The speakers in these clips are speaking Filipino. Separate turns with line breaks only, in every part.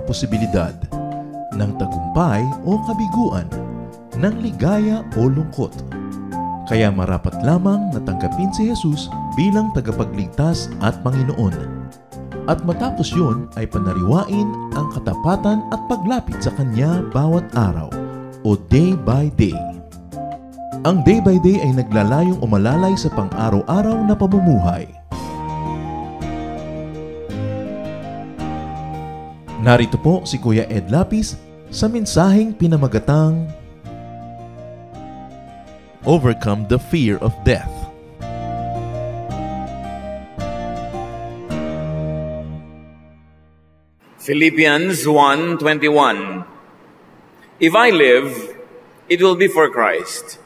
posibilidad ng tagumpay o kabiguan, ng ligaya o lungkot. Kaya marapat lamang na tanggapin si Jesus bilang tagapagligtas at Panginoon. At matapos yun ay panariwain ang katapatan at paglapit sa Kanya bawat araw o day by day. Ang day by day ay naglalayong umalalay sa pang-araw-araw na pamumuhay. Narito po si Kuya Ed Lapis sa mensaheng pinamagatang Overcome the Fear of Death.
Philippians 1:21. If I live, it will be for Christ,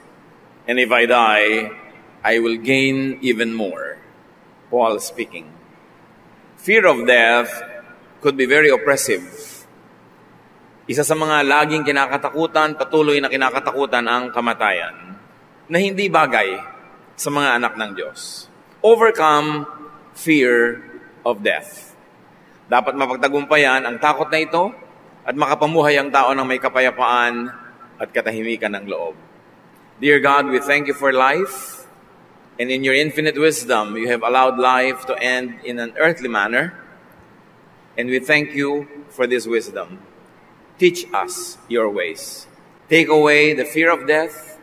and if I die, I will gain even more. Paul speaking. Fear of death could be very oppressive. Isa sa mga laging kinakatakutan, patuloy na kinakatakutan ang kamatayan, na hindi bagay sa mga anak ng Diyos. Overcome fear of death. Dapat mapagtagumpayan ang takot na ito at makapamuhay ang tao ng may kapayapaan at katahimikan ng loob. Dear God, we thank you for life, and in your infinite wisdom, you have allowed life to end in an earthly manner, and we thank you for this wisdom. Teach us your ways. Take away the fear of death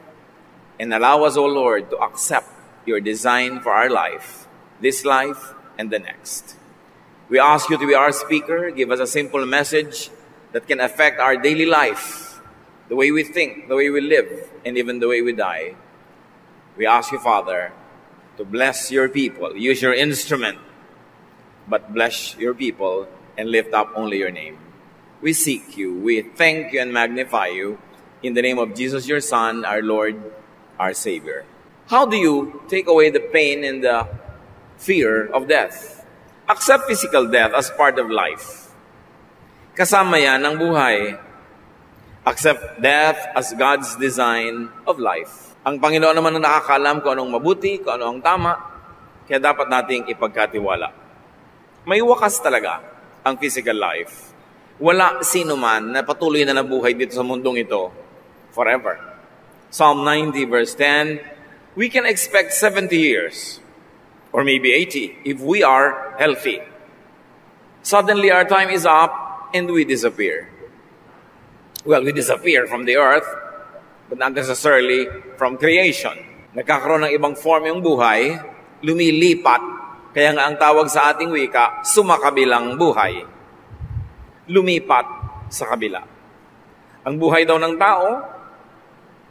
and allow us, O Lord, to accept your design for our life, this life and the next. We ask you to be our speaker. Give us a simple message that can affect our daily life, the way we think, the way we live, and even the way we die. We ask you, Father, to bless your people. Use your instrument, but bless your people and lift up only your name. We seek you, we thank you and magnify you in the name of Jesus, your Son, our Lord, our Savior. How do you take away the pain and the fear of death? Accept physical death as part of life. Kasama yan ang buhay. Accept death as God's design of life. Ang Panginoon naman ang nakakaalam kung anong mabuti, kung ano ang tama, kaya dapat nating ipagkatiwala. May wakas talaga ang physical life. Wala sino man na patuloy na nabuhay dito sa mundong ito forever. Psalm 90 verse 10, we can expect 70 years or maybe 80 if we are healthy. Suddenly our time is up and we disappear. Well, we disappear from the earth, but not necessarily from creation. Nagkakaroon ng ibang form yung buhay, lumilipat. Kaya nga ang tawag sa ating wika, sumakabilang buhay. Lumipat sa kabila. Ang buhay daw ng tao,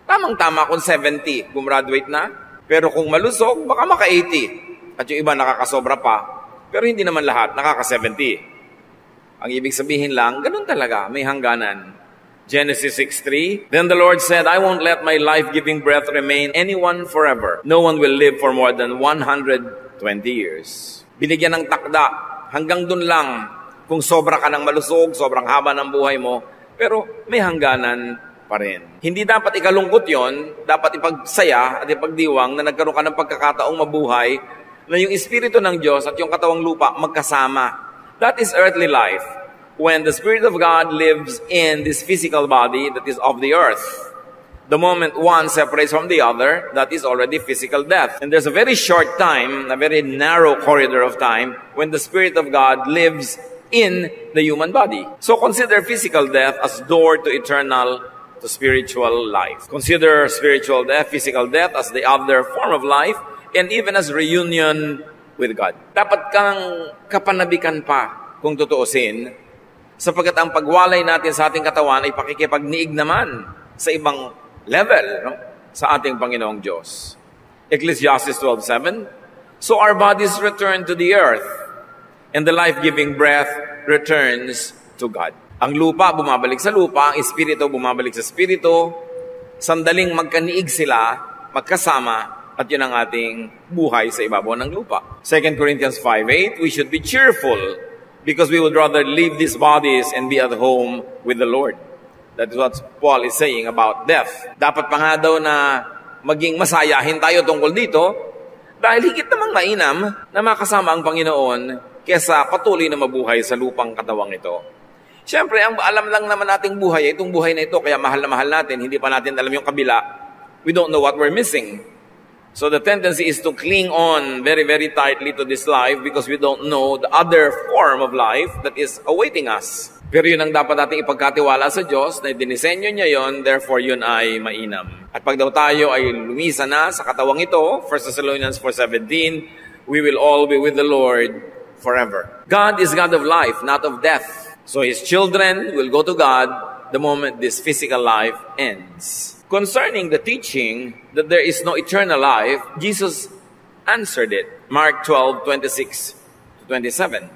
tamang-tama kung 70, gumraduate na. Pero kung malusog, baka maka-80. At yung iba nakakasobra pa. Pero hindi naman lahat, nakaka-70. Ang ibig sabihin lang, ganun talaga, may hangganan. Genesis 6:3, then the Lord said, I won't let my life-giving breath remain anyone forever. No one will live for more than 120 years. Binigyan ng takda, hanggang dun lang. Kung sobra ka ng malusog, sobrang haba ng buhay mo, pero may hangganan pa rin. Hindi dapat ikalungkot yon, dapat ipagsaya at ipagdiwang na nagkaroon ka ng pagkakataong mabuhay na yung Espiritu ng Diyos at yung katawang lupa magkasama. That is earthly life. When the Spirit of God lives in this physical body that is of the earth. The moment one separates from the other, that is already physical death. And there's a very short time, a very narrow corridor of time, when the Spirit of God lives in the human body. So consider physical death as door to eternal, to spiritual life. Consider spiritual death, physical death as the other form of life, and even as reunion with God. Dapat kang kapanabikan pa, kung tutuusin, sapagkat ang pagwalay natin sa ating katawan ay pakikipagniig naman sa ibang level, no? Sa ating Panginoong Diyos. Ecclesiastes 12:7, so our bodies return to the earth, and the life-giving breath returns to God. Ang lupa bumabalik sa lupa, ang espiritu bumabalik sa espiritu, sandaling magkaniig sila, magkasama, at yun ang ating buhay sa ibabaw ng lupa. 2 Corinthians 5:8, we should be cheerful, because we would rather leave these bodies and be at home with the Lord. That is what Paul is saying about death. Dapat pa nga daw na maging masayahin tayo tungkol dito, dahil higit namang mainam na makasama ang Panginoon kesa patuloy na mabuhay sa lupang katawang ito. Siyempre, ang alam lang naman nating buhay, itong buhay na ito, kaya mahal na mahal natin, hindi pa natin alam yung kabila, we don't know what we're missing. So the tendency is to cling on very, very tightly to this life because we don't know the other form of life that is awaiting us. Pero yun ang dapat nating ipagkatiwala sa Diyos na dinisenyo niya yon, therefore yun ay mainam. At pag daw tayo ay lumisa na sa katawang ito, 1 Thessalonians 4:17, we will all be with the Lord forever. God is God of life, not of death. So His children will go to God the moment this physical life ends. Concerning the teaching that there is no eternal life, Jesus answered it. Mark 12:26-27.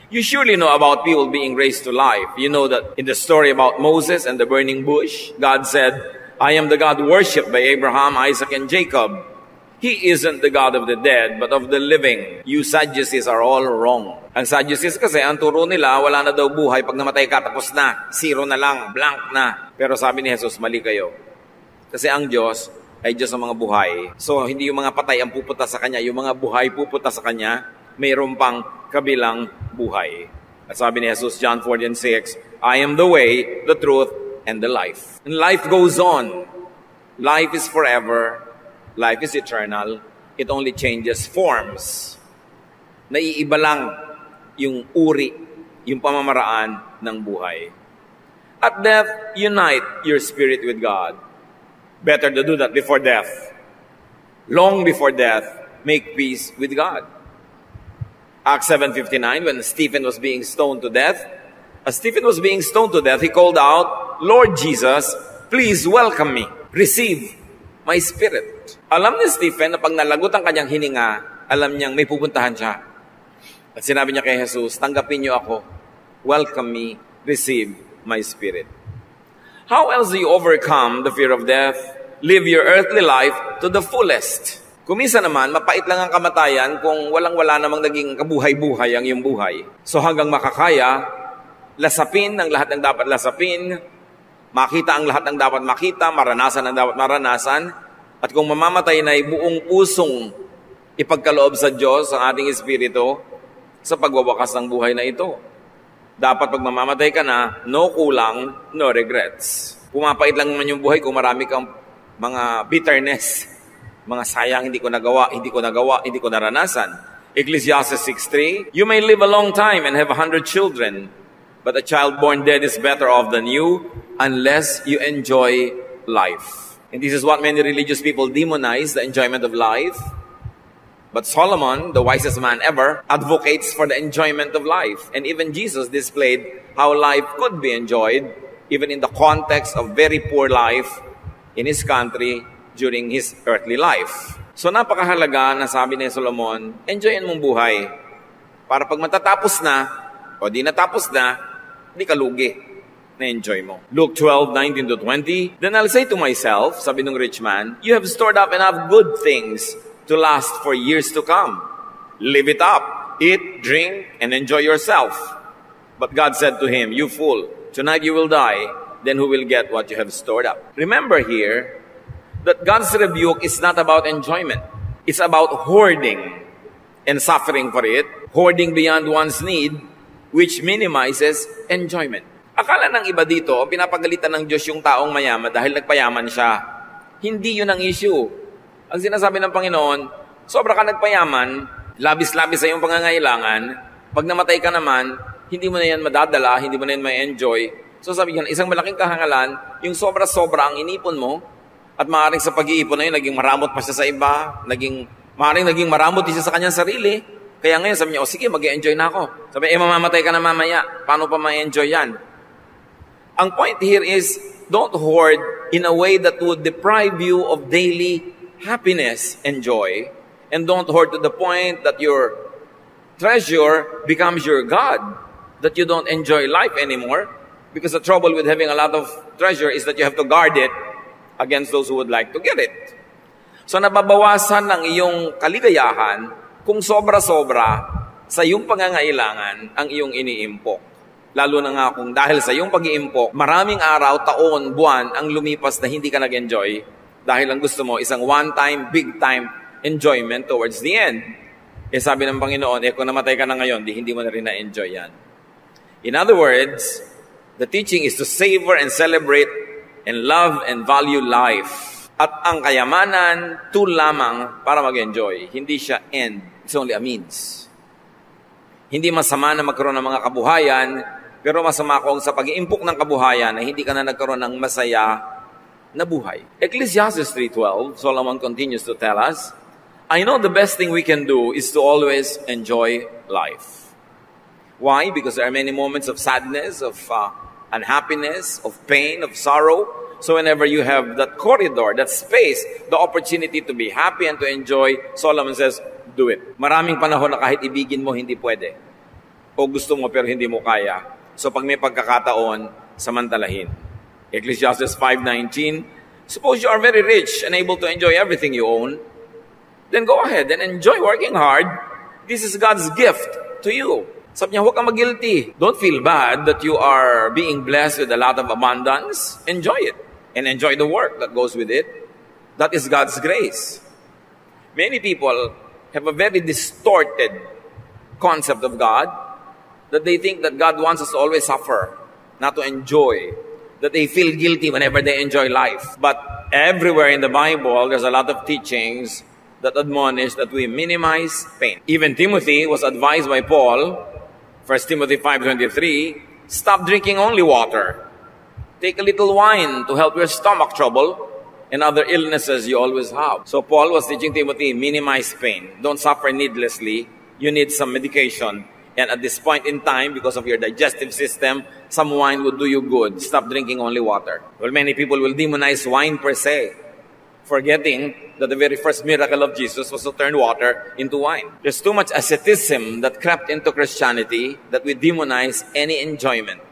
You surely know about people being raised to life. You know that in the story about Moses and the burning bush, God said, I am the God worshipped by Abraham, Isaac, and Jacob. He isn't the God of the dead, but of the living. You Sadducees are all wrong. Ang Sadducees kasi, ang turo nila, wala na daw buhay. Pag namatay ka, tapos na. Zero na lang, blank na. Pero sabi ni Jesus, mali kayo. Kasi ang Diyos ay Diyos ng mga buhay. So, hindi yung mga patay ang pupunta sa Kanya. Yung mga buhay pupunta sa Kanya, mayroon pang kabilang buhay. At sabi ni Jesus, John 14:6, I am the way, the truth, and the life. And life goes on. Life is forever. Life is eternal. It only changes forms. Naiiba lang yung uri, yung pamamaraan ng buhay. At death, unite your spirit with God. Better to do that before death. Long before death, make peace with God. Acts 7:59, when Stephen was being stoned to death, as Stephen was being stoned to death, he called out, Lord Jesus, please welcome me. Receive my spirit. Alam ni Stephen na pag nalagot ang kanyang hininga, alam niyang may pupuntahan siya. At sinabi niya kay Jesus, tanggapin niyo ako. Welcome me. Receive my spirit. How else do you overcome the fear of death? Live your earthly life to the fullest. Kumisa naman, mapait lang ang kamatayan kung walang-wala namang naging kabuhay-buhay ang iyong buhay. So hanggang makakaya, lasapin ang lahat ng dapat lasapin, makita ang lahat ng dapat makita, maranasan ang dapat maranasan, at kung mamamatay na ay buong pusong ipagkaloob sa Diyos ang ating espiritu sa pagwawakas ng buhay na ito. Dapat pag mamamatay ka na, no kulang, no regrets. Pumapait lang naman yung buhay kung marami kang mga bitterness, mga sayang, hindi ko nagawa, hindi ko naranasan. Ecclesiastes 6:3, you may live a long time and have 100 children, but a child born dead is better off than you unless you enjoy life. And this is what many religious people demonize, the enjoyment of life. But Solomon, the wisest man ever, advocates for the enjoyment of life. And even Jesus displayed how life could be enjoyed, even in the context of very poor life in his country during his earthly life. So napakahalaga na sabi ni Solomon, enjoyin mong buhay. Para pag matatapos na, o di natapos na, di ka lugi. Na-enjoy mo. Luke 12:19-20, then I'll say to myself, sabi ng rich man, you have stored up enough good things to last for years to come. Live it up. Eat, drink, and enjoy yourself. But God said to him, you fool, tonight you will die, then who will get what you have stored up? Remember here that God's rebuke is not about enjoyment. It's about hoarding and suffering for it, hoarding beyond one's need, which minimizes enjoyment. Akala ng iba dito, pinapagalitan ng Diyos yung taong mayaman dahil nagpayaman siya. Hindi yun ang issue. Ang sinasabi ng Panginoon, sobra ka nagpayaman, labis-labis sa iyong pangangailangan, pag namatay ka naman, hindi mo na yan madadala, hindi mo na yan ma-enjoy. So sabi niya, isang malaking kahangalan, yung sobra-sobra ang inipon mo, at maaaring sa pag-iipon na yun, naging maramot pa siya sa iba, maaaring naging maramot din siya sa kanyang sarili. Kaya ngayon sabi niya, sige, mag-enjoy na ako. Sabi, mamamatay ka na mamaya, paano pa ma-enjoy yan? Ang point here is, don't hoard in a way that would deprive you of daily happiness and joy. And don't hoard to the point that your treasure becomes your God, that you don't enjoy life anymore. Because the trouble with having a lot of treasure is that you have to guard it against those who would like to get it. So nababawasan ng iyong kaligayahan kung sobra-sobra sa iyong pangangailangan ang iyong iniimpok. Lalo na nga kung dahil sa iyong pag-iimpok, maraming araw, taon, buwan ang lumipas na hindi ka nag-enjoy dahil ang gusto mo isang one-time, big-time enjoyment towards the end. Sabi ng Panginoon, kung namatay ka na ngayon, hindi mo na rin na-enjoy yan. In other words, The teaching is to savor and celebrate and love and value life. At ang kayamanan, tool lamang para mag-enjoy. Hindi siya end. It's only a means. Hindi masama na magkaroon ng mga kabuhayan, pero masama kung sa pag-iimpok ng kabuhayan na hindi ka na nagkaroon ng masaya na buhay. Ecclesiastes 3:12, Solomon continues to tell us, I know the best thing we can do is to always enjoy life. Why? Because there are many moments of sadness, of unhappiness, of pain, of sorrow. So whenever you have that corridor, that space, the opportunity to be happy and to enjoy, Solomon says, do it. Maraming panahon na kahit ibigin mo, hindi pwede. O gusto mo pero hindi mo kaya. So pag may pagkakataon, samantalahin. Ecclesiastes 5:19, suppose you are very rich and able to enjoy everything you own, then go ahead and enjoy working hard. This is God's gift to you. Sabi niya, huwag kang mag-guilty. Don't feel bad that you are being blessed with a lot of abundance. Enjoy it. And enjoy the work that goes with it. That is God's grace. Many people have a very distorted concept of God, that they think that God wants us to always suffer, not to enjoy, that they feel guilty whenever they enjoy life. But everywhere in the Bible, there's a lot of teachings that admonish that we minimize pain. Even Timothy was advised by Paul, 1 Timothy 5:23, stop drinking only water. Take a little wine to help your stomach trouble and other illnesses you always have. So Paul was teaching Timothy, minimize pain. Don't suffer needlessly. You need some medication. And at this point in time, because of your digestive system, some wine would do you good. Stop drinking only water. Well, many people will demonize wine per se, forgetting that the very first miracle of Jesus was to turn water into wine. There's too much asceticism that crept into Christianity that we demonize any enjoyment.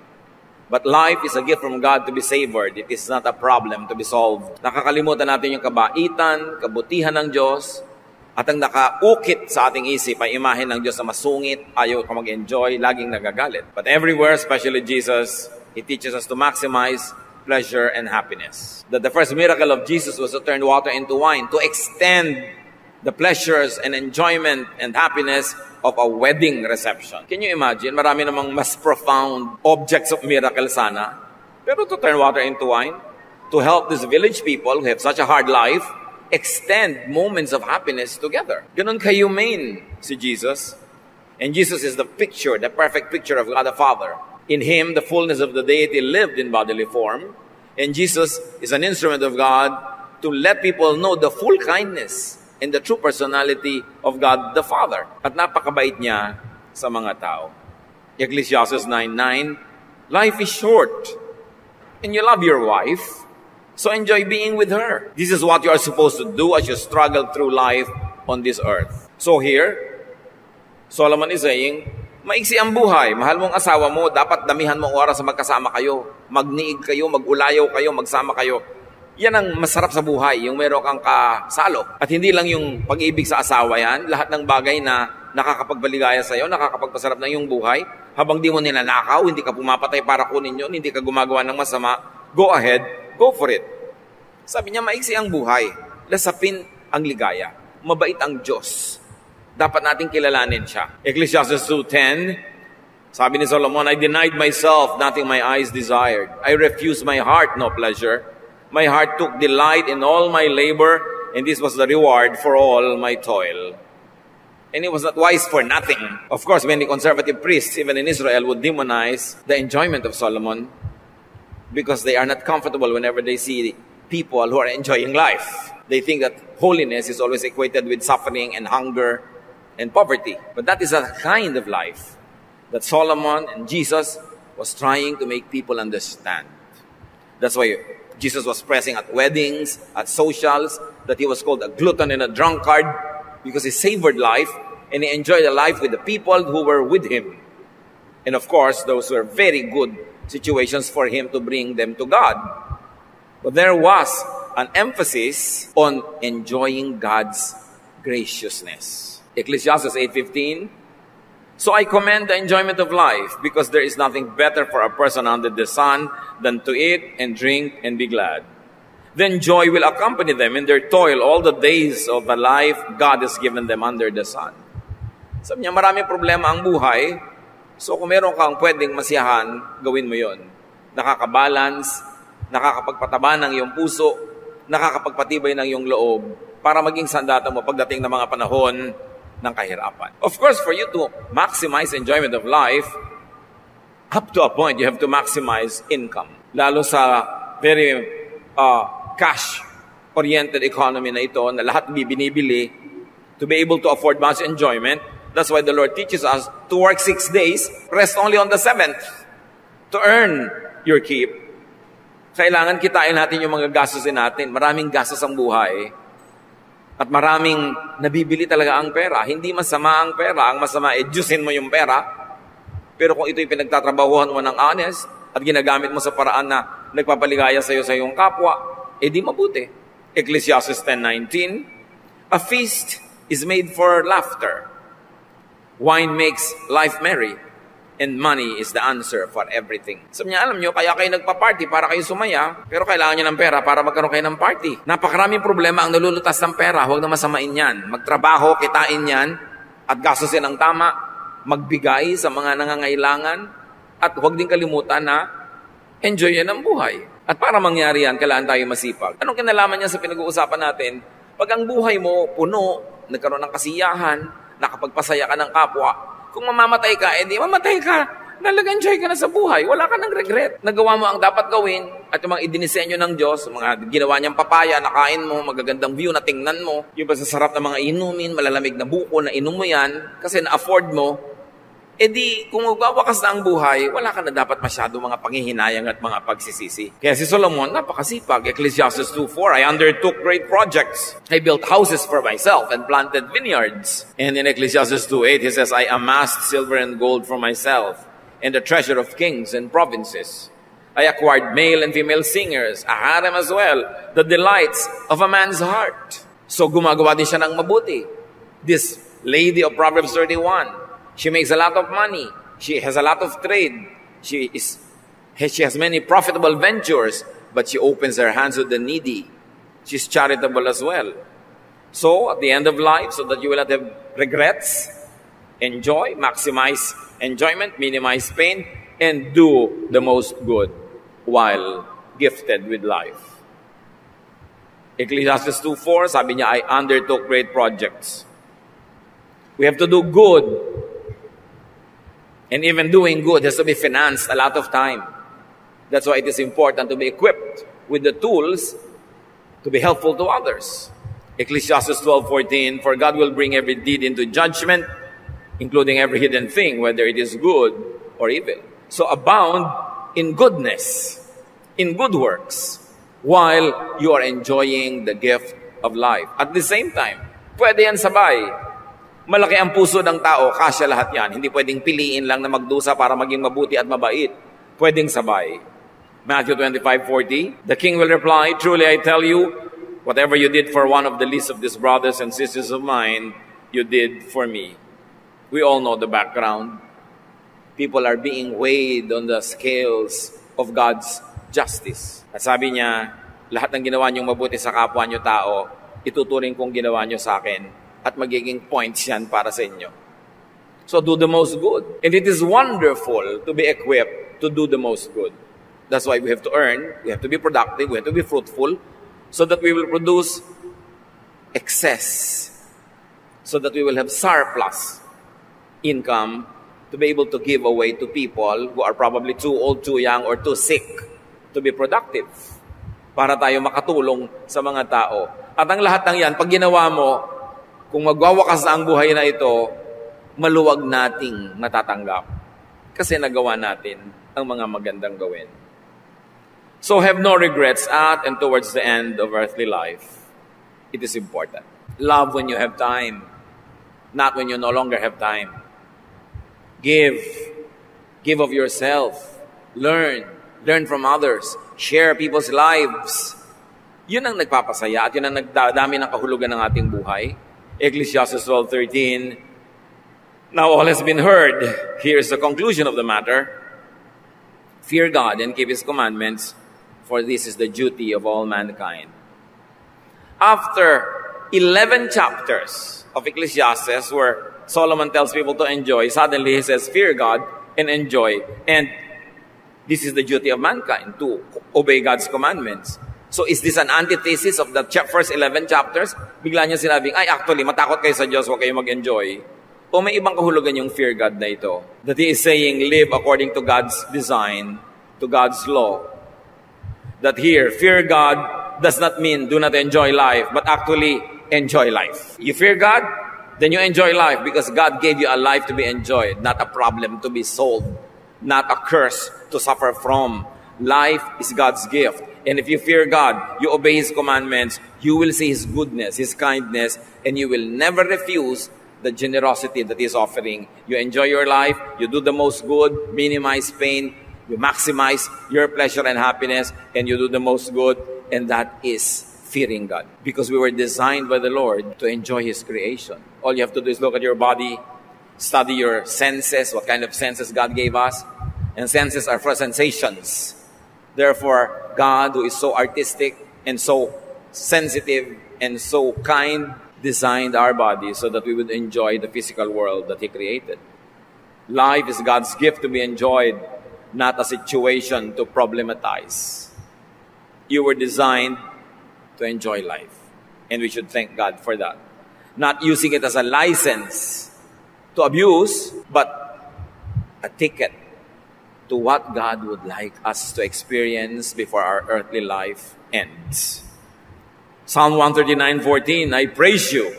But life is a gift from God to be savored. It is not a problem to be solved. Nakakalimutan natin yung kabaitan, kabutihan ng Diyos, at ang nakaukit sa ating isip ay imahe ng Diyos na masungit, ayaw ka mag-enjoy, laging nagagalit. But everywhere, especially Jesus, He teaches us to maximize pleasure and happiness. That the first miracle of Jesus was to turn water into wine, to extend the pleasures and enjoyment and happiness of a wedding reception. Can you imagine? Marami namang mas profound objects of miracle sana. Pero to turn water into wine, to help these village people who have such a hard life, extend moments of happiness together. Ganun ka-humane si Jesus. And Jesus is the picture, the perfect picture of God the Father. In Him, the fullness of the deity lived in bodily form. And Jesus is an instrument of God to let people know the full kindness and the true personality of God the Father. At napakabait niya sa mga tao. Ecclesiastes 9:9, life is short, and you love your wife, so enjoy being with her. This is what you are supposed to do as you struggle through life on this earth. So here, Solomon is saying, maiksi ang buhay, mahal mong asawa mo, dapat damihan mo oras sa magkasama kayo, magniig kayo, magulayaw kayo, magsama kayo. Yan ang masarap sa buhay, yung meron kang kasalo. At hindi lang yung pag-ibig sa asawa yan, lahat ng bagay na nakakapagbaligaya sa'yo, nakakapagpasarap ng iyong buhay, habang di mo ninanakaw, hindi ka pumapatay para kunin yun, hindi ka gumagawa ng masama, go ahead, go for it. Sabi niya, maiksi ang buhay, lasapin ang ligaya, mabait ang Diyos. Dapat nating kilalanin siya. Ecclesiastes 2:10, sabi ni Solomon, I denied myself, nothing my eyes desired. I refused my heart, no pleasure. My heart took delight in all my labor, and this was the reward for all my toil. And it was not wise for nothing. Of course, many conservative priests, even in Israel, would demonize the enjoyment of Solomon because they are not comfortable whenever they see people who are enjoying life. They think that holiness is always equated with suffering and hunger and poverty. But that is a kind of life that Solomon and Jesus was trying to make people understand. That's why Jesus was pressing at weddings, at socials, that He was called a glutton and a drunkard because He savored life and He enjoyed the life with the people who were with Him. And of course, those were very good situations for Him to bring them to God. But there was an emphasis on enjoying God's graciousness. Ecclesiastes 8:15, so I commend the enjoyment of life because there is nothing better for a person under the sun than to eat and drink and be glad. Then joy will accompany them in their toil all the days of the life God has given them under the sun. Sabi niya, maraming problema ang buhay, so kung meron kang pwedeng masiyahan, gawin mo yon. nakakabalance, nakakapagpataba ng iyong puso, nakakapagpatibay ng iyong loob para maging sandata mo pagdating ng mga panahon ng kahirapan. Of course, for you to maximize enjoyment of life, up to a point, you have to maximize income. Lalo sa very cash-oriented economy na ito, na lahat binibili to be able to afford much enjoyment. That's why the Lord teaches us to work 6 days, rest only on the 7th, to earn your keep. Kailangan kitain natin yung mga gastusin natin. Maraming gastos ang buhay. At maraming nabibili talaga ang pera. Hindi masama ang pera. Ang masama, juicin mo yung pera. Pero kung ito'y pinagtatrabahuhan mo ng honest at ginagamit mo sa paraan na nagpapaligaya sa iyong kapwa, di mabuti. Ecclesiastes 10:19, a feast is made for laughter. Wine makes life merry. And money is the answer for everything. Sabi niya, alam niyo, kaya kayo nagpa-party para kayo sumaya, pero kailangan niyo ng pera para magkaroon kayo ng party. Napakaraming problema ang nalulutas ng pera. Huwag na masamain yan. Magtrabaho, kitain yan, at gastusin ang tama. Magbigay sa mga nangangailangan, at huwag din kalimutan na enjoy yan ang buhay. At para mangyari yan, kailangan tayo masipag. Anong kinalaman niya sa pinag-uusapan natin? Pag ang buhay mo puno, nagkaroon ng kasiyahan, nakapagpasaya ka ng kapwa, kung mamamatay ka, di mamatay ka. Nag-enjoy ka na sa buhay. Wala ka ng regret. Nagawa mo ang dapat gawin at yung mga idinisenyo ng Diyos, mga ginawa niyang papaya, nakain mo, magagandang view na tingnan mo, yung masasarap na mga inumin, malalamig na buko na inom mo yan, kasi na-afford mo, kung magwawakas na ang buhay, wala ka na dapat masyado mga panghihinayang at mga pagsisisi. Kaya si Solomon, napakasipag. Ecclesiastes 2:4, I undertook great projects. I built houses for myself and planted vineyards. And in Ecclesiastes 2:8, he says, I amassed silver and gold for myself and the treasure of kings and provinces. I acquired male and female singers, a harem as well, the delights of a man's heart. So gumagawa din siya ng mabuti. This lady of Proverbs 31, she makes a lot of money. She has a lot of trade. She has many profitable ventures, but she opens her hands to the needy. She's charitable as well. So, at the end of life, so that you will not have regrets, enjoy, maximize enjoyment, minimize pain, and do the most good while gifted with life. Ecclesiastes 2:4, sabi niya, I undertook great projects. We have to do good. And even doing good has to be financed a lot of time. That's why it is important to be equipped with the tools to be helpful to others. Ecclesiastes 12:14, for God will bring every deed into judgment, including every hidden thing, whether it is good or evil. So abound in goodness, in good works, while you are enjoying the gift of life. At the same time, pwede yan sabay. Malaki ang puso ng tao, kasya lahat yan. Hindi pwedeng piliin lang na magdusa para maging mabuti at mabait. Pwedeng sabay. Matthew 25:40, the king will reply, truly I tell you, whatever you did for one of the least of these brothers and sisters of mine, you did for me. We all know the background. People are being weighed on the scales of God's justice. At sabi niya, lahat ng ginawa niyong mabuti sa kapwa niyo tao, ituturing kong ginawa niyo sa akin. At magiging points yan para sa inyo. So do the most good. And it is wonderful to be equipped to do the most good. That's why we have to earn, we have to be productive, we have to be fruitful, so that we will produce excess, so that we will have surplus income to be able to give away to people who are probably too old, too young, or too sick to be productive, para tayo makatulong sa mga tao. At ang lahat ng yan, pag ginawa mo, kung magwawakas na ang buhay na ito, maluwag nating natatanggap. Kasi nagawa natin ang mga magandang gawin. So have no regrets at and towards the end of earthly life. It is important. Love when you have time, not when you no longer have time. Give of yourself. Learn from others. Share people's lives. Yun ang nagpapasaya at yun ang nagdadami ng kahulugan ng ating buhay. Ecclesiastes 12:13, now all has been heard. Here is the conclusion of the matter. Fear God and keep His commandments, for this is the duty of all mankind. After 11 chapters of Ecclesiastes, where Solomon tells people to enjoy, suddenly he says, fear God and enjoy. And This is the duty of mankind, to obey God's commandments. So is this an antithesis of the first 11 chapters? Bigla niya sinabing, ay actually, matakot kayo sa Diyos, huwag kayo mag-enjoy. O may ibang kahulugan yung fear God na ito? That He is saying, live according to God's design, to God's law. That here, fear God does not mean do not enjoy life, but actually enjoy life. You fear God, then you enjoy life because God gave you a life to be enjoyed, not a problem to be solved, not a curse to suffer from. Life is God's gift. And if you fear God, you obey His commandments, you will see His goodness, His kindness, and you will never refuse the generosity that He is offering. You enjoy your life, you do the most good, minimize pain, you maximize your pleasure and happiness, and you do the most good, and that is fearing God. Because we were designed by the Lord to enjoy His creation. All you have to do is look at your body, study your senses, what kind of senses God gave us. And senses are for sensations. Therefore, God, who is so artistic and so sensitive and so kind, designed our bodies so that we would enjoy the physical world that He created. Life is God's gift to be enjoyed, not a situation to problematize. You were designed to enjoy life. And we should thank God for that. Not using it as a license to abuse, but a ticket to what God would like us to experience before our earthly life ends. Psalm 139:14, I praise you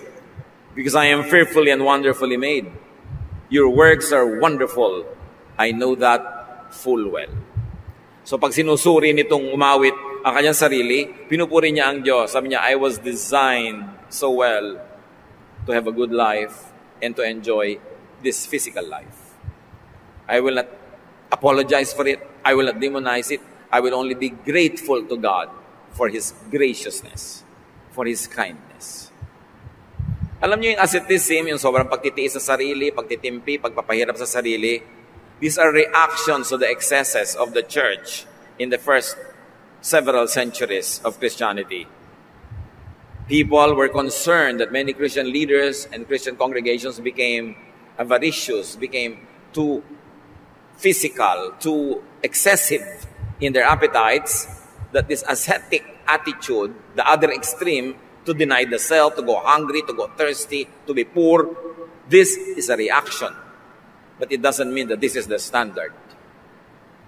because I am fearfully and wonderfully made. Your works are wonderful. I know that full well. So pag sinusuri nitong umawit ang kanyang sarili, pinupuri niya ang Diyos. Sabi niya, I was designed so well to have a good life and to enjoy this physical life. I will not apologize for it. I will not demonize it. I will only be grateful to God for His graciousness, for His kindness. Alam niyo yung asceticism, yung sobrang pagtitiis sa sarili, pagtitimpi, pagpapahirap sa sarili, these are reactions to the excesses of the church in the first several centuries of Christianity. People were concerned that many Christian leaders and Christian congregations became avaricious, became too physical, too excessive in their appetites, that this ascetic attitude, the other extreme, to deny the self, to go hungry, to go thirsty, to be poor, this is a reaction. But it doesn't mean that this is the standard.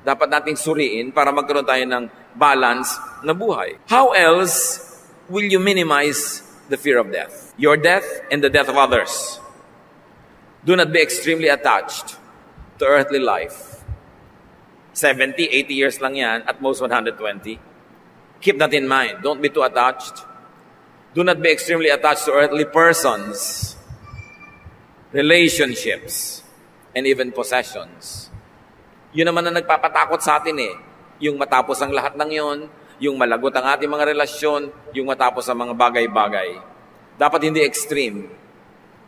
Dapat nating suriin para magkaroon tayo ng balance na buhay. How else will you minimize the fear of death? Your death and the death of others. Do not be extremely attached to earthly life. 70, 80 years lang yan, at most 120. Keep that in mind. Don't be too attached. Do not be extremely attached to earthly persons, relationships, and even possessions. Yun naman ang nagpapatakot sa atin eh. Yung matapos ang lahat ng yun, yung malagot ang ating mga relasyon, yung matapos ang mga bagay-bagay. Dapat hindi extreme.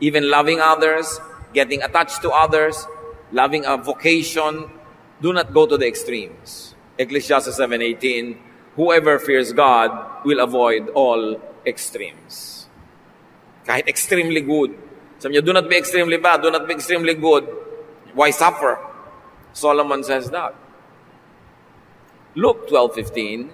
Even loving others, getting attached to others, loving a vocation, do not go to the extremes. Ecclesiastes 7:18, whoever fears God will avoid all extremes. Kahit extremely good. Sabi niyo, do not be extremely bad, do not be extremely good. Why suffer? Solomon says that. Luke 12:15,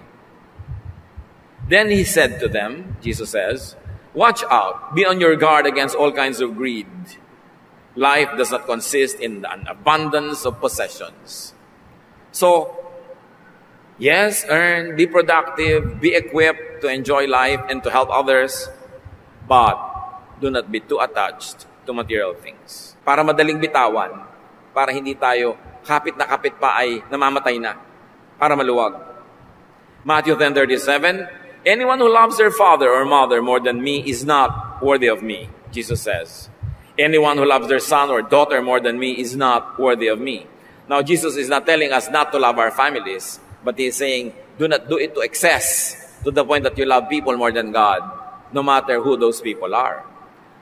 then he said to them, Jesus says, watch out, be on your guard against all kinds of greed. Life does not consist in an abundance of possessions. So, yes, earn, be productive, be equipped to enjoy life and to help others, but do not be too attached to material things. Para madaling bitawan, para hindi tayo kapit na kapit pa ay namamatay na, para maluwag. Matthew 10:37, anyone who loves their father or mother more than me is not worthy of me, Jesus says. Anyone who loves their son or daughter more than me is not worthy of me. Now, Jesus is not telling us not to love our families, but He is saying, do not do it to excess, to the point that you love people more than God, no matter who those people are.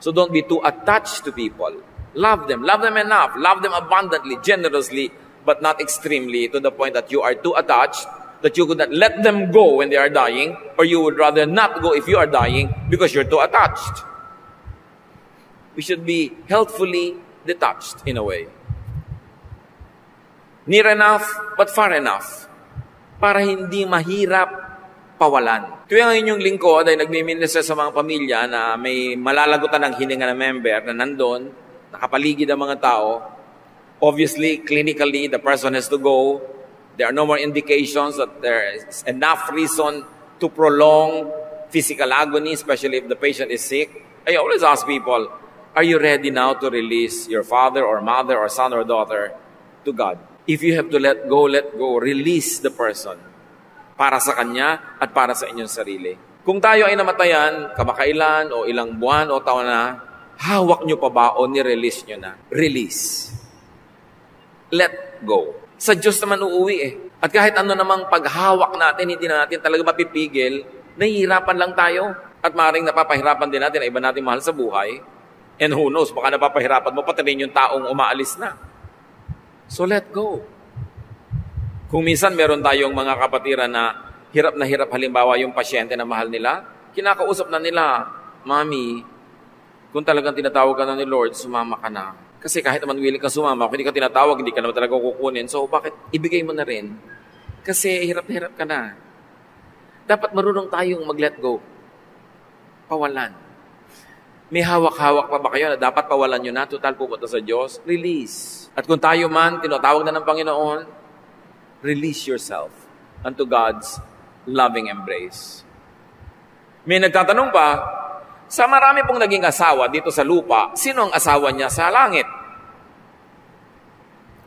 So don't be too attached to people. Love them enough, love them abundantly, generously, but not extremely, to the point that you are too attached, that you could not let them go when they are dying, or you would rather not go if you are dying because you're too attached. We should be healthfully detached in a way. Near enough, but far enough. Para hindi mahirap pawalan. Tuwing ang inyong lingkod ay nagmi-minister sa mga pamilya na may malalagutan ng hininga na member na nandun, nakapaligid ang mga tao. Obviously, clinically, the person has to go. There are no more indications that there is enough reason to prolong physical agony, especially if the patient is sick. I always ask people, are you ready now to release your father or mother or son or daughter to God? If you have to let go, release the person para sa kanya at para sa inyong sarili. Kung tayo ay namatayan, kamakailan o ilang buwan o taon na, hawak nyo pa ba o ni-release nyo na? Release. Let go. Sa Diyos naman uuwi eh. At kahit ano namang paghawak natin, hindi na natin talaga mapipigil, nahihirapan lang tayo. At maaaring napapahirapan din natin ang iba natin mahal sa buhay. And who knows, baka napapahirapan mo pati rin yung taong umaalis na. So let go. Kung minsan meron tayong mga kapatiran na hirap halimbawa yung pasyente na mahal nila, kinakausap na nila, Mami, kung talagang tinatawag ka na ni Lord, sumama ka na. Kasi kahit naman willing ka sumama, kung hindi ka tinatawag, hindi ka naman talaga kukunin. So bakit ibigay mo na rin? Kasi hirap ka na. Dapat marunong tayong mag-let go. Pawalan. May hawak-hawak pa ba kayo na dapat pawalan nyo na, total pupunta sa Diyos? Release. At kung tayo man, tinatawag na ng Panginoon, release yourself unto God's loving embrace. May nagtatanong pa, sa marami pong naging asawa dito sa lupa, sino ang asawa niya sa langit?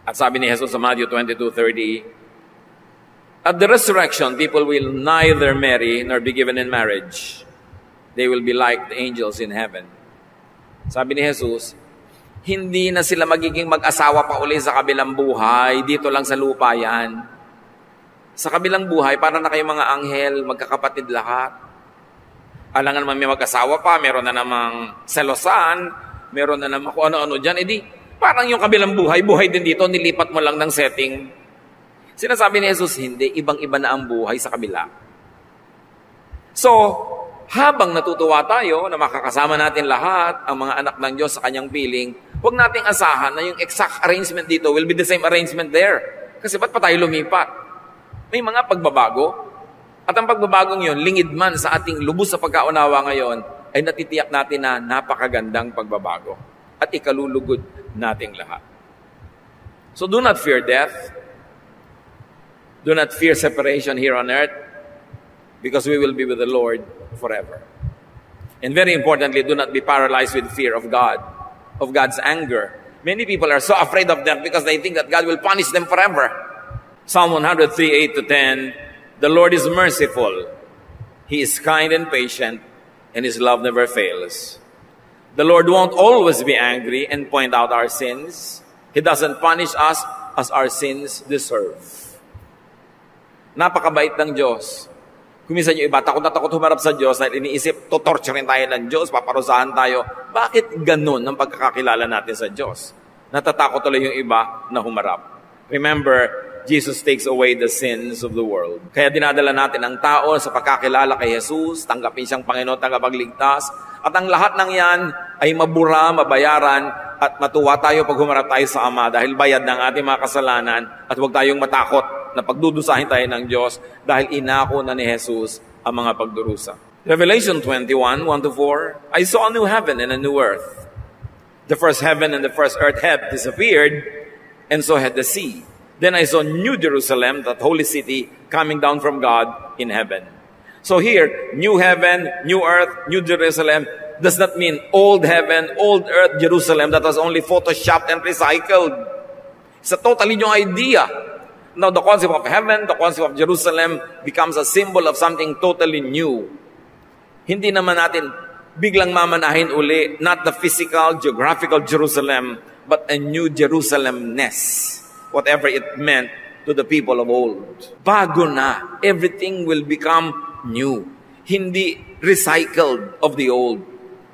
At sabi ni Jesus sa Matthew 22:30, at the resurrection, people will neither marry nor be given in marriage. They will be like the angels in heaven. Sabi ni Jesus, hindi na sila magiging mag-asawa pa uli sa kabilang buhay. Dito lang sa lupa yan. Sa kabilang buhay, para na kayo mga anghel, magkakapatid lahat. Alangan naman may mag-asawa pa, meron na namang selosan, meron na namang kung ano-ano dyan. Di, parang yung kabilang buhay, buhay din dito, nilipat mo lang ng setting. Sinasabi ni Jesus, hindi, ibang-iba na ang buhay sa kabila. So, habang natutuwa tayo na makakasama natin lahat, ang mga anak ng Diyos sa kanyang piling, huwag nating asahan na yung exact arrangement dito will be the same arrangement there. Kasi ba't pa tayo lumipat? May mga pagbabago. At ang pagbabagong yun, lingid man sa ating lubos sa pagkaunawa ngayon, ay natitiyak natin na napakagandang pagbabago. At ikalulugod nating lahat. So do not fear death. Do not fear separation here on earth. Because we will be with the Lord forever. And very importantly, do not be paralyzed with fear of God, of God's anger. Many people are so afraid of death because they think that God will punish them forever. Psalm 103:8-10, the Lord is merciful. He is kind and patient, and His love never fails. The Lord won't always be angry and point out our sins. He doesn't punish us as our sins deserve. Napakabait ng Diyos. Kuminsan yung iba, takot na takot humarap sa Diyos dahil iniisip, tutorturin tayo ng Diyos, paparusahan tayo. Bakit ganun ang pagkakakilala natin sa Diyos? Natatakot tuloy yung iba na humarap. Remember, Jesus takes away the sins of the world. Kaya dinadala natin ang tao sa pagkakilala kay Jesus, tanggapin siyang Panginoon, tagapagligtas, at ang lahat ng yan ay mabura, mabayaran, at matuwa tayo pag humarap tayo sa Ama dahil bayad ng ating mga kasalanan, at huwag tayong matakot na pagdudusahin tayo ng Diyos dahil inako na ni Jesus ang mga pagdurusa. Revelation 21:1-4, I saw a new heaven and a new earth. The first heaven and the first earth had disappeared, and so had the sea. Then I saw New Jerusalem, that holy city, coming down from God in heaven. So here, new heaven, new earth, new Jerusalem, does not mean old heaven, old earth, Jerusalem that was only photoshopped and recycled. It's a totally new idea. Now, the concept of heaven, the concept of Jerusalem becomes a symbol of something totally new. Hindi naman natin biglang mamanahin uli, not the physical, geographical Jerusalem, but a new Jerusalem-ness, whatever it meant to the people of old. Bago na, everything will become new. Hindi recycled of the old.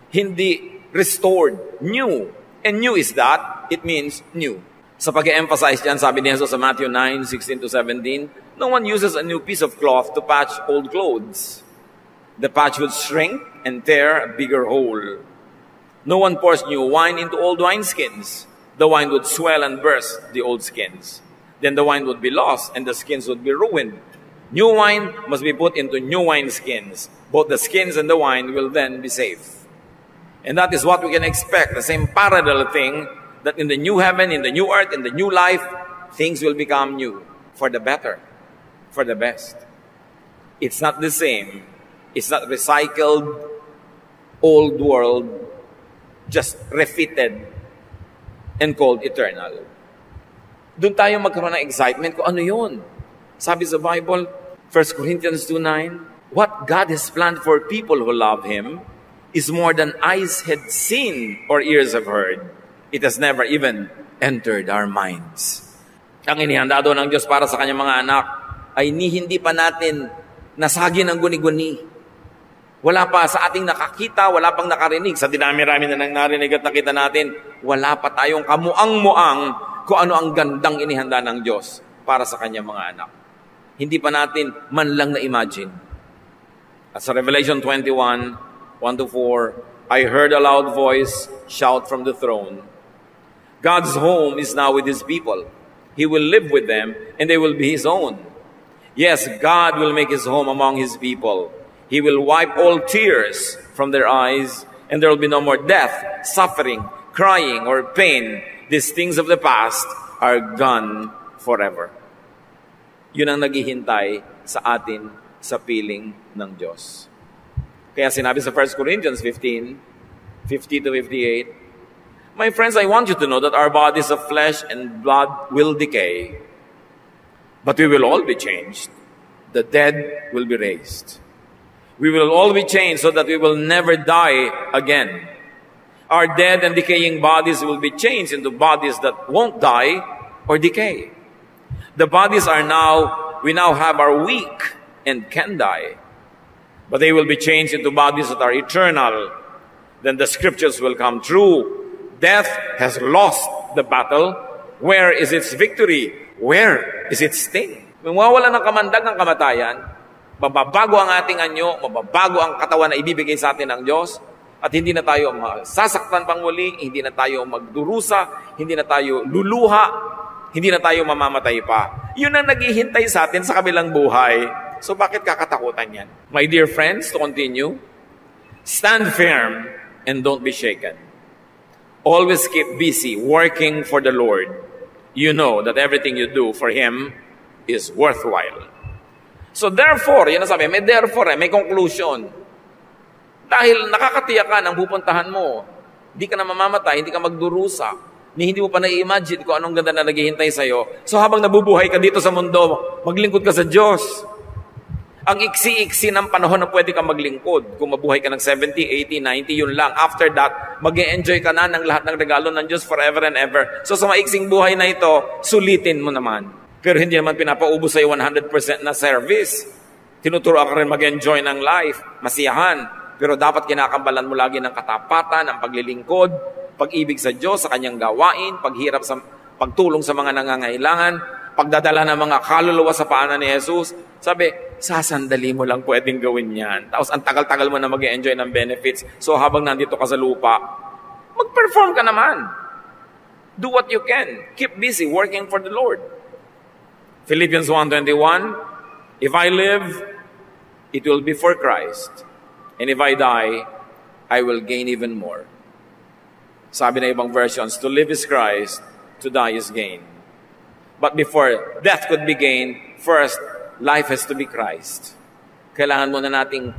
Hindi restored. New. And new is that, it means new. Sa pag-emphasize dyan, sabi ni Jesus sa Matthew 9:16-17, no one uses a new piece of cloth to patch old clothes. The patch would shrink and tear a bigger hole. No one pours new wine into old wineskins. The wine would swell and burst the old skins. then the wine would be lost and the skins would be ruined. New wine must be put into new wine skins. Both the skins and the wine will then be safe. And that is what we can expect, the same parallel thing, that in the new heaven, in the new earth, in the new life, things will become new, for the better, for the best. It's not the same. It's not recycled, old world, just refitted and called eternal. Doon tayo magkaroon ng excitement kung ano yun. Sabi sa Bible, 1 Corinthians 2:9, what God has planned for people who love Him is more than eyes had seen or ears have heard. It has never even entered our minds. Ang inihanda doon ng Diyos para sa kanyang mga anak ay hindi pa natin nasagi ng guni-guni. Wala pa sa ating nakakita, wala pang nakarinig. Sa dinami-rami na nang narinig at nakita natin, wala pa tayong kamuang-muang kung ano ang gandang inihanda ng Diyos para sa kanyang mga anak. Hindi pa natin man lang na-imagine. At sa Revelation 21, 1-4, I heard a loud voice shout from the throne, God's home is now with His people. He will live with them, and they will be His own. Yes, God will make His home among His people. He will wipe all tears from their eyes, and there will be no more death, suffering, crying, or pain. These things of the past are gone forever. Yun ang naghihintay sa atin sa piling ng Diyos. Kaya sinabi sa 1 Corinthians 15, 50-58, my friends, I want you to know that our bodies of flesh and blood will decay, but we will all be changed. The dead will be raised. We will all be changed so that we will never die again. Our dead and decaying bodies will be changed into bodies that won't die or decay. The bodies we now have are weak and can die, but they will be changed into bodies that are eternal. Then the scriptures will come true. Death has lost the battle. Where is its victory? Where is its sting? Kung mawawala ng kamandag ng kamatayan, mababago ang ating anyo, mababago ang katawan na ibibigay sa atin ng Diyos, at hindi na tayo masasaktan pang muli, hindi na tayo magdurusa, hindi na tayo luluha, hindi na tayo mamamatay pa. Yun ang naghihintay sa atin sa kabilang buhay. So bakit kakatakutan yan? My dear friends, to continue, stand firm and don't be shaken. Always keep busy working for the Lord. You know that everything you do for Him is worthwhile. So therefore, yun ang sabi, may therefore, may conclusion. Dahil nakakatiyak ka ng pupuntahan mo, hindi ka na mamamatay, hindi ka magdurusa, hindi mo pa na-imagine kung anong ganda na naghihintay sa'yo. So habang nabubuhay ka dito sa mundo, maglingkod ka sa Diyos. Ang iksi-iksi ng panahon na pwede kang maglingkod. Kung mabuhay ka ng 70, 80, 90, yun lang. After that, mag-e-enjoy ka na ng lahat ng regalo ng Diyos forever and ever. So sa maiksing buhay na ito, sulitin mo naman. Pero hindi naman pinapaubos sa'yo 100% na service. Tinuturoan ka rin mag-enjoy ng life, masiyahan. Pero dapat kinakambalan mo lagi ng katapatan, ang paglilingkod, pag-ibig sa Diyos, sa kanyang gawain, pagtulong sa mga nangangailangan, pagdadala ng mga kaluluwa sa paanan ni Jesus. Sabi, sasandali mo lang pwedeng gawin yan. Tapos ang tagal-tagal mo na mag-enjoy ng benefits. So habang nandito ka sa lupa, mag-perform ka naman. Do what you can. Keep busy working for the Lord. Philippians 1:21, if I live, it will be for Christ. And if I die, I will gain even more. Sabi na ibang versions, to live is Christ, to die is gain. But before death could be gained, first, life has to be Christ. Kailangan muna nating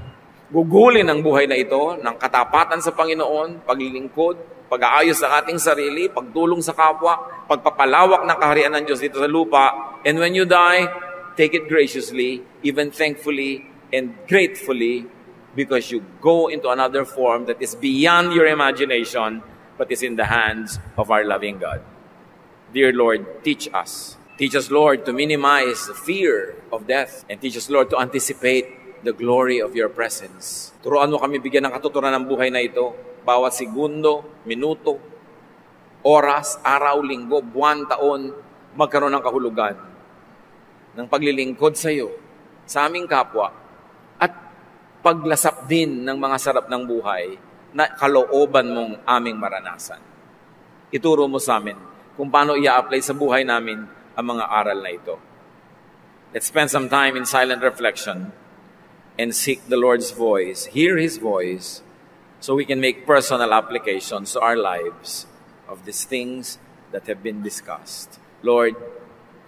gugulin ang buhay na ito ng katapatan sa Panginoon, paglilingkod, pag-aayos ng ating sarili, pagtulong sa kapwa, pagpapalawak ng kaharian ng Diyos dito sa lupa. And when you die, take it graciously, even thankfully and gratefully, because you go into another form that is beyond your imagination, but is in the hands of our loving God. Dear Lord, teach us. Teach us, Lord, to minimize the fear of death. And teach us, Lord, to anticipate the glory of your presence. Turuan mo kami bigyan ng katuturan ng buhay na ito. Bawat segundo, minuto, oras, araw, linggo, buwan, taon, magkaroon ng kahulugan ng paglilingkod sa iyo, sa aming kapwa, at paglasap din ng mga sarap ng buhay na kalooban mong aming maranasan. Ituro mo sa amin kung paano i-apply sa buhay namin ang mga aral na ito. Let's spend some time in silent reflection and seek the Lord's voice, hear His voice, so we can make personal applications to our lives of these things that have been discussed. Lord,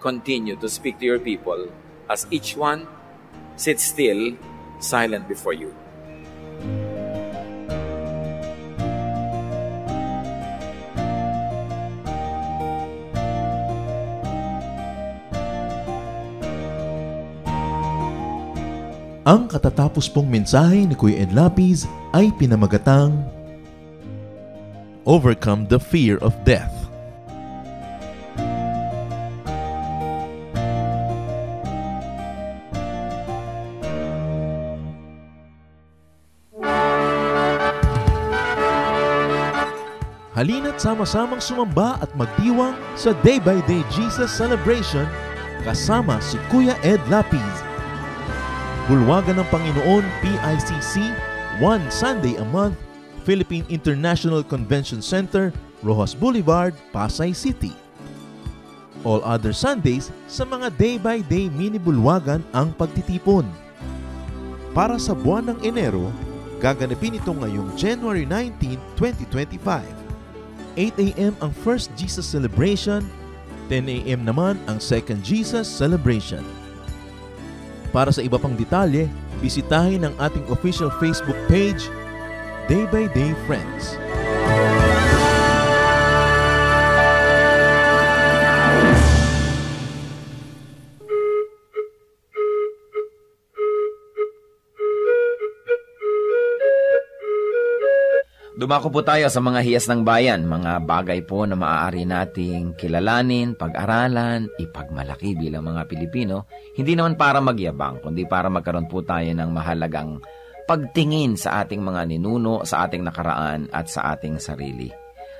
continue to speak to your people as each one sits still, silent before you.
Ang katatapos pong mensahe ni Kuya Ed Lapiz ay pinamagatang Overcome the Fear of Death. Halina't sama-samang sumamba at magdiwang sa Day by Day Jesus Celebration kasama si Kuya Ed Lapiz. Bulwagan ng Panginoon PICC, one Sunday a month, Philippine International Convention Center, Rojas Boulevard, Pasay City. All other Sundays, sa mga day-by-day mini-bulwagan ang pagtitipon. Para sa buwan ng Enero, gaganapin ito ngayong January 19, 2025. 8 a.m. ang First Jesus Celebration, 10 a.m. naman ang Second Jesus Celebration. Para sa iba pang detalye, bisitahin ang ating official Facebook page, Day by Day Friends.
Dumako po tayo sa mga hiyas ng bayan, mga bagay po na maaari nating kilalanin, pag-aralan, ipagmalaki bilang mga Pilipino, hindi naman para magyabang, kundi para magkaroon po tayo ng mahalagang pagtingin sa ating mga ninuno, sa ating nakaraan at sa ating sarili.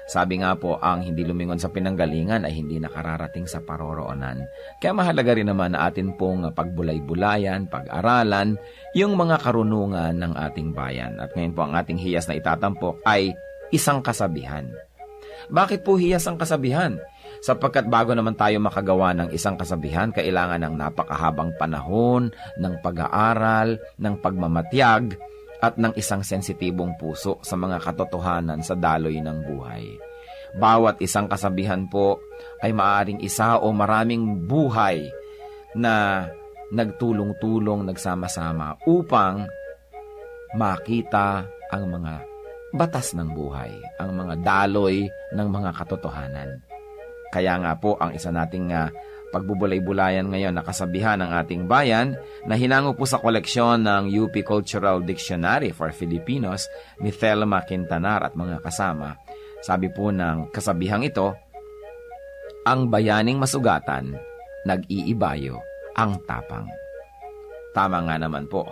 Sabi nga po, ang hindi lumingon sa pinanggalingan ay hindi nakararating sa paroroonan. Kaya mahalaga rin naman na atin pong pagbulay-bulayan, pag-aralan, yung mga karunungan ng ating bayan. At ngayon po ang ating hiyas na itatampok ay isang kasabihan. Bakit po hiyas ang kasabihan? Sapagkat bago naman tayo makagawa ng isang kasabihan, kailangan ng napakahabang panahon, ng pag-aaral, ng pagmamatyag, at ng isang sensitibong puso sa mga katotohanan sa daloy ng buhay. Bawat isang kasabihan po ay maaaring isa o maraming buhay na nagtulong-tulong, nagsama-sama upang makita ang mga batas ng buhay, ang mga daloy ng mga katotohanan. Kaya nga po ang isa nating pagbubulay-bulayan ngayon na kasabihan ng ating bayan na hinango po sa koleksyon ng UP Cultural Dictionary for Filipinos ni Thelma Quintanar at mga kasama. Sabi po ng kasabihang ito, ang bayaning masugatan, nag-iibayo ang tapang. Tama nga naman po.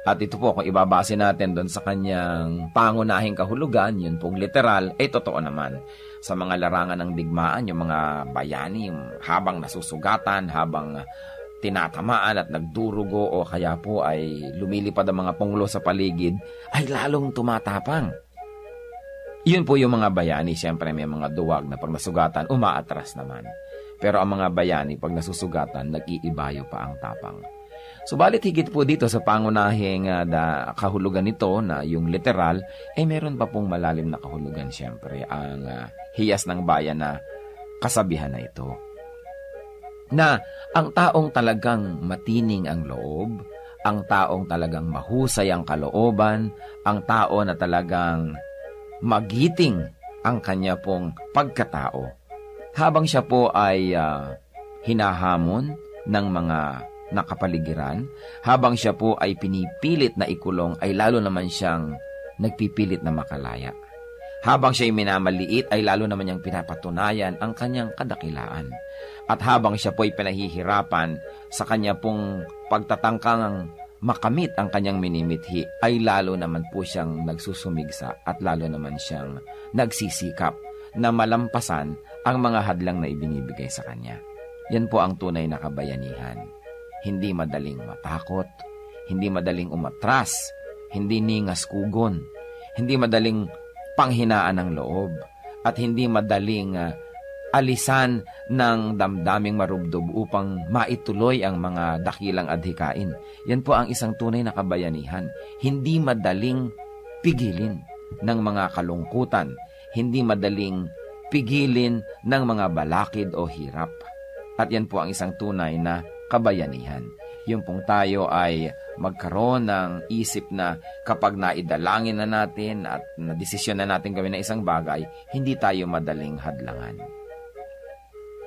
At ito po, kung ibabase natin doon sa kanyang pangunahing kahulugan, yun pong literal, ay totoo naman. Sa mga larangan ng digmaan, yung mga bayani, habang nasusugatan, habang tinatamaan at nagdurugo o kaya po ay lumilipad ang mga punglo sa paligid, ay lalong tumatapang. Yun po yung mga bayani, siyempre may mga duwag na pag nasugatan, umaatras naman. Pero ang mga bayani, pag nasusugatan, nag-iibayo pa ang tapang. Subalit higit po dito sa pangunahing kahulugan nito na yung literal, ay meron pa pong malalim na kahulugan siyempre ang hiyas ng bayan na kasabihan na ito. Na ang taong talagang matining ang loob, ang taong talagang mahusay ang kalooban, ang tao na talagang magiting ang kanya pong pagkatao, habang siya po ay hinahamon ng mga nakapaligiran, habang siya po ay pinipilit na ikulong, ay lalo naman siyang nagpipilit na makalaya. Habang siya ay minamaliit, ay lalo naman niyang pinapatunayan ang kanyang kadakilaan. At habang siya po ay pinahihirapan sa kanya pong pagtatangkang makamit ang kanyang minimithi, ay lalo naman po siyang nagsusumigsa at lalo naman siyang nagsisikap na malampasan ang mga hadlang na ibinibigay sa kanya. Yan po ang tunay na kabayanihan. Hindi madaling matakot, hindi madaling umatras, hindi ningas kugon, hindi madaling panghinaan ng loob, at hindi madaling alisan ng damdaming marubdob upang maituloy ang mga dakilang adhikain. Yan po ang isang tunay na kabayanihan. Hindi madaling pigilin ng mga kalungkutan, hindi madaling pigilin ng mga balakid o hirap. At yan po ang isang tunay na kabayanihan. Yung pong tayo ay magkaroon ng isip na kapag naidalangin na natin at nadesisyon na natin gawin na isang bagay, hindi tayo madaling hadlangan.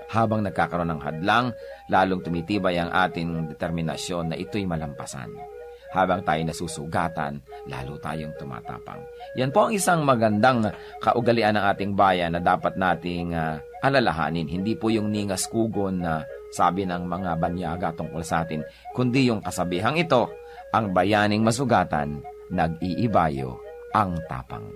Habang nagkakaroon ng hadlang, lalong tumitibay ang ating determinasyon na ito'y malampasan. Habang tayo nasusugatan, lalo tayong tumatapang. Yan po ang isang magandang kaugalian ng ating bayan na dapat nating alalahanin. Hindi po yung ningas kugon na sabi ng mga banyaga tungkol sa atin, kundi yung kasabihang ito, ang bayaning masugatan, nag-iibayo ang tapang.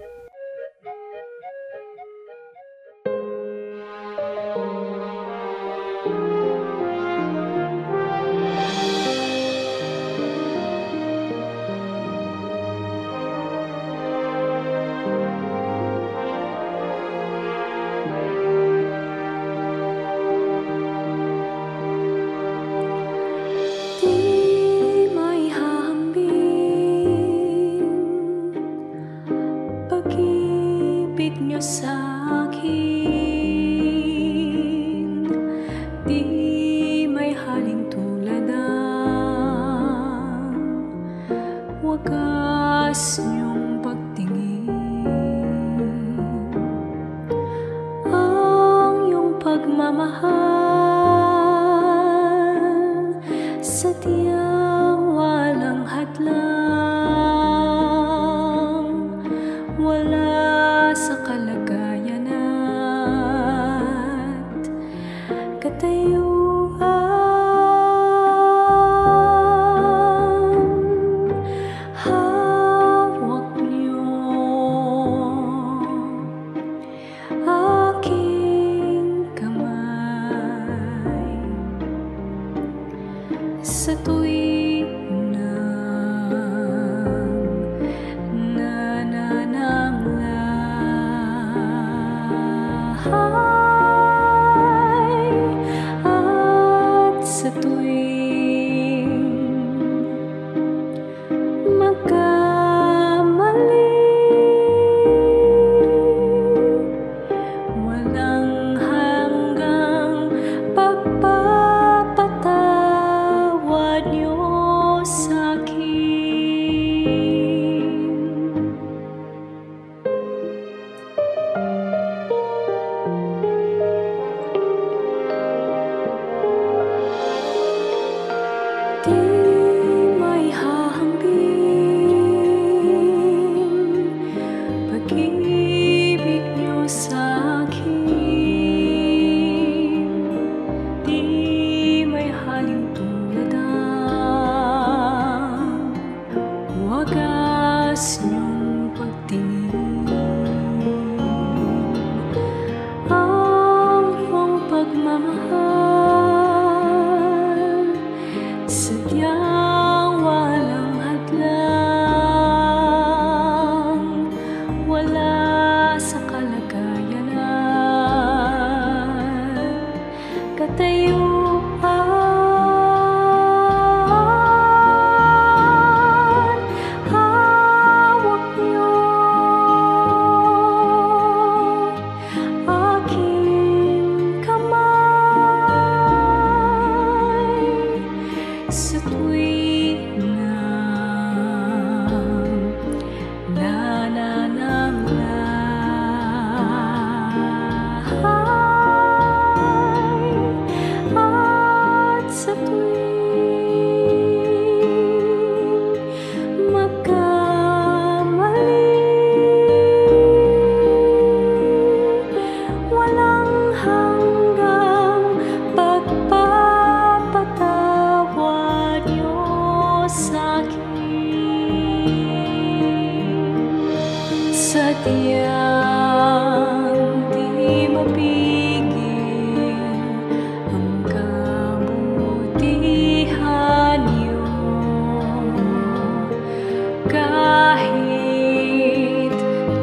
Kahit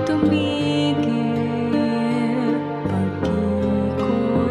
tumigil pag-ikot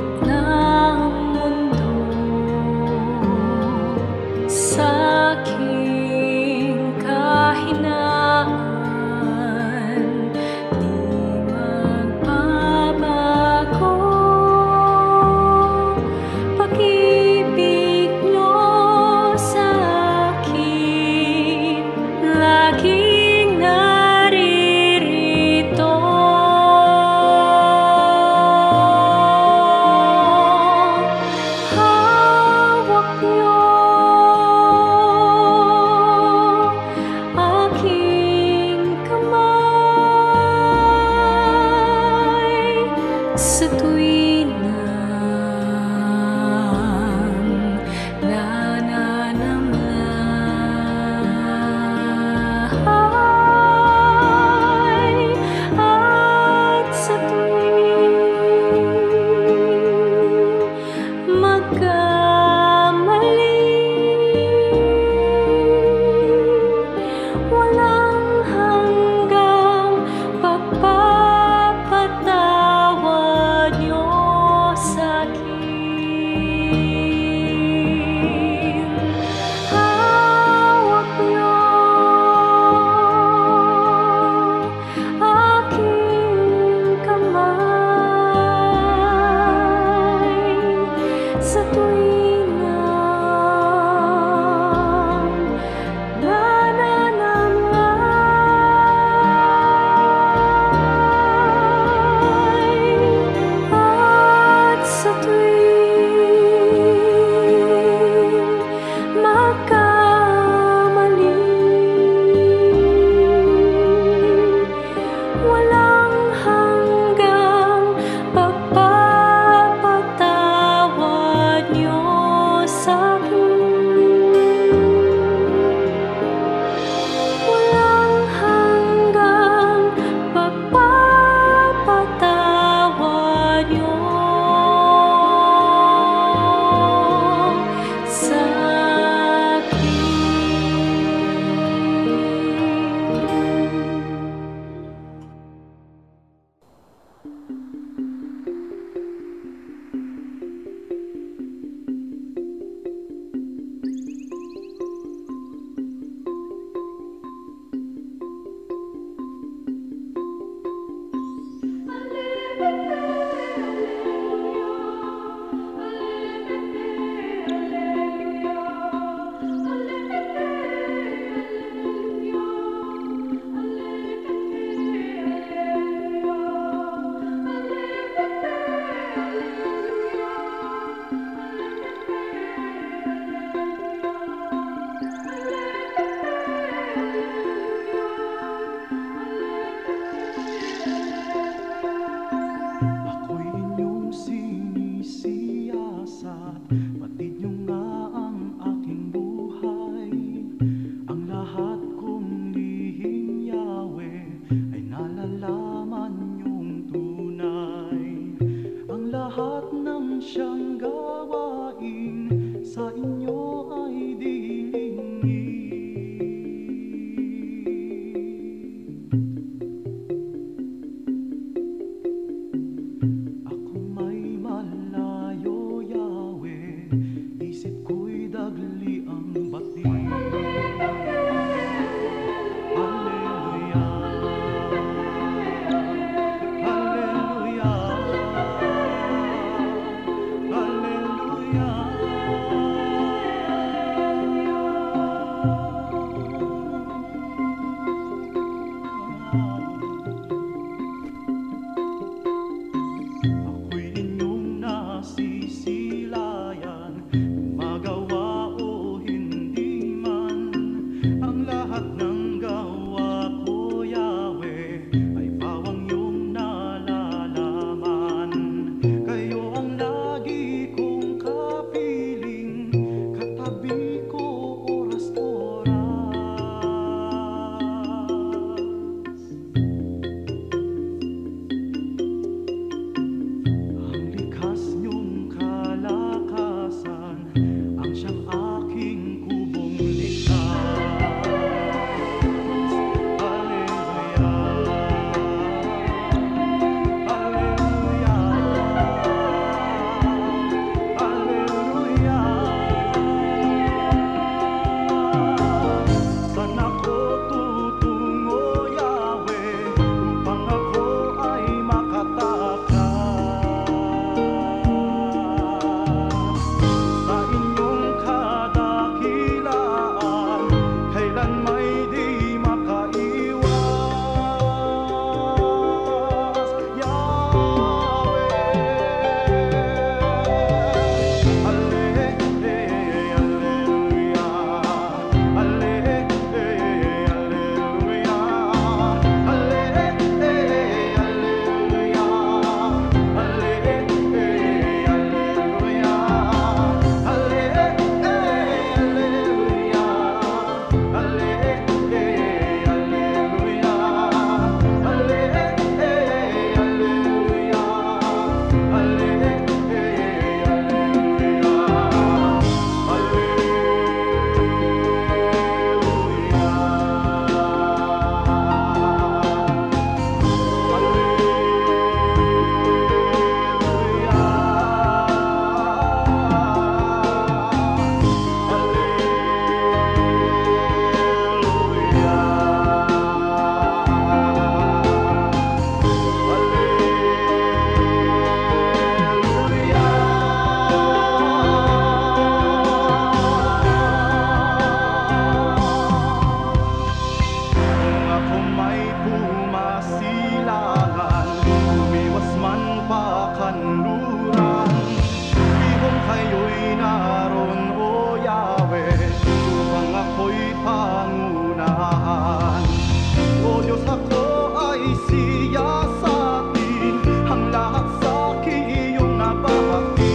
ako ay siya sa atin, ang lahat sa akin iyong nabahagi.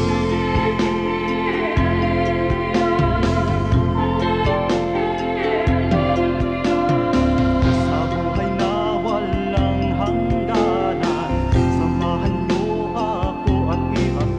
Sa buhay na walang hangganan, samahan niyo ako at ihatid.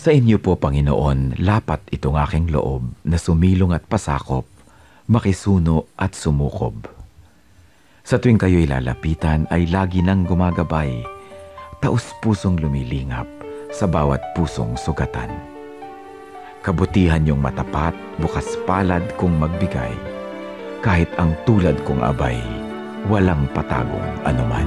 Sa inyo po, Panginoon, lapat itong aking loob na sumilong at pasakop, makisuno at sumukob. Sa tuwing kayo'y lalapitan ay lagi nang gumagabay, taus-pusong lumilingap sa bawat pusong sugatan. Kabutihan niyong matapat, bukas palad kung magbigay, kahit ang tulad kong abay, walang patagong anuman.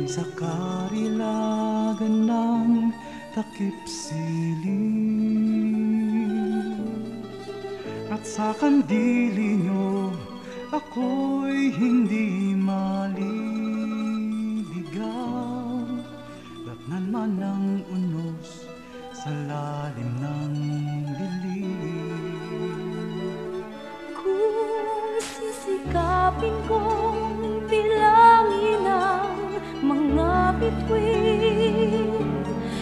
Sa karilagan ng takip siling, at sa kandili nyo ako'y hindi maliligaw. Datnan man ang unos sa lalim ng dilim.
Kung sisikapin kong bilangin ang mga bituin,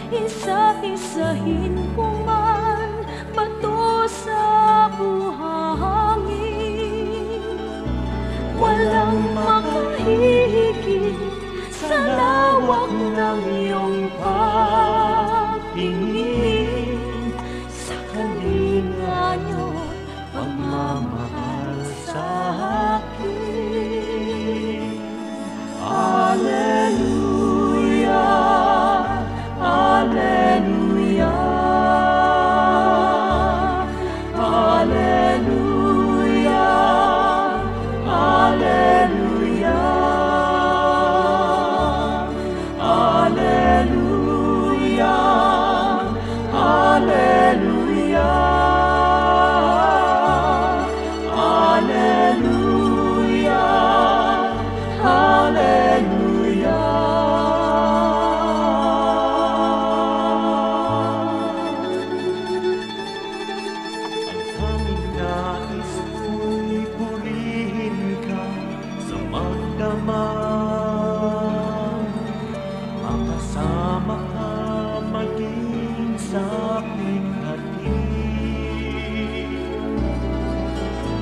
isa-isahin ko man bato sa buhangin. Walang makahihigit sa lawak ng iyong pagtingin, sa kalinga niyo't pagmamahal sa akin. Alleluia, Alleluia, Alleluia, Alleluia, Alleluia, Alleluia, Alleluia, Alleluia.
Ang aming nais ko'y purihin ka sa magdamag, makasama ka maging sa aking hatid.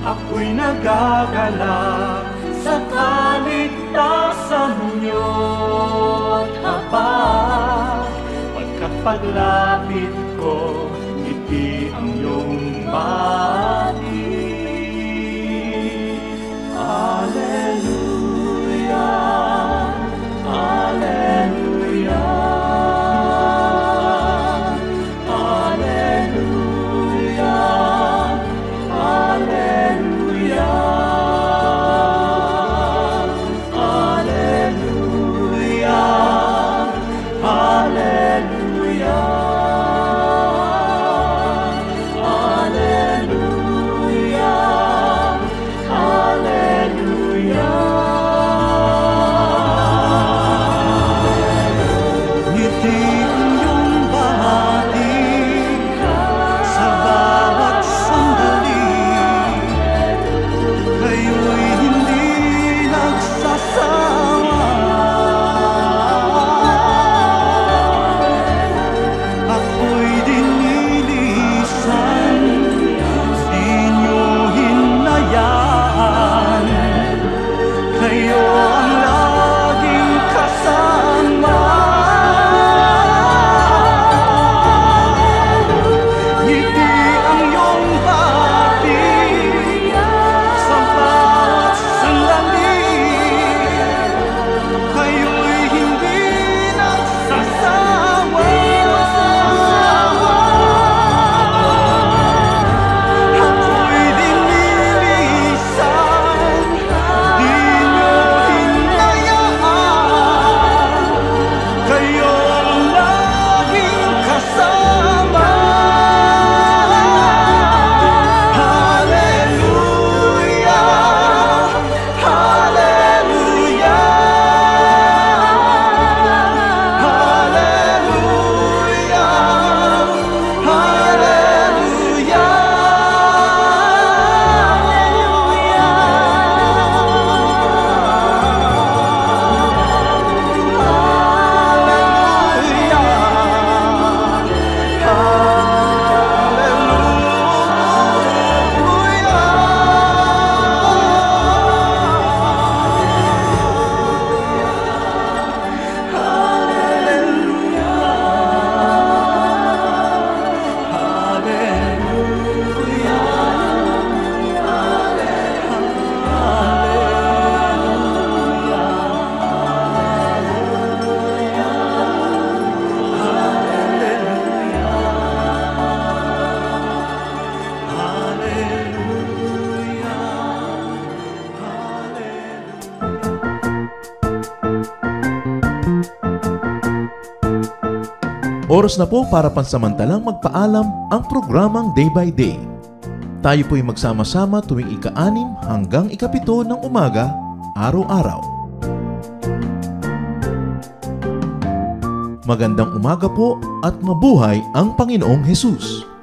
Ako'y nagagalak sa kaligtasan niyo't habag, pagkat paglapit ko, ngiti ang iyong bati. Alleluia, Alleluia, Alleluia, Alleluia, Alleluia,
Oras na po para pansamantalang magpaalam ang programang Day by Day. Tayo po'y magsama-sama tuwing ika-6 hanggang ika-7 ng umaga, araw-araw. Magandang umaga po at mabuhay ang Panginoong Hesus!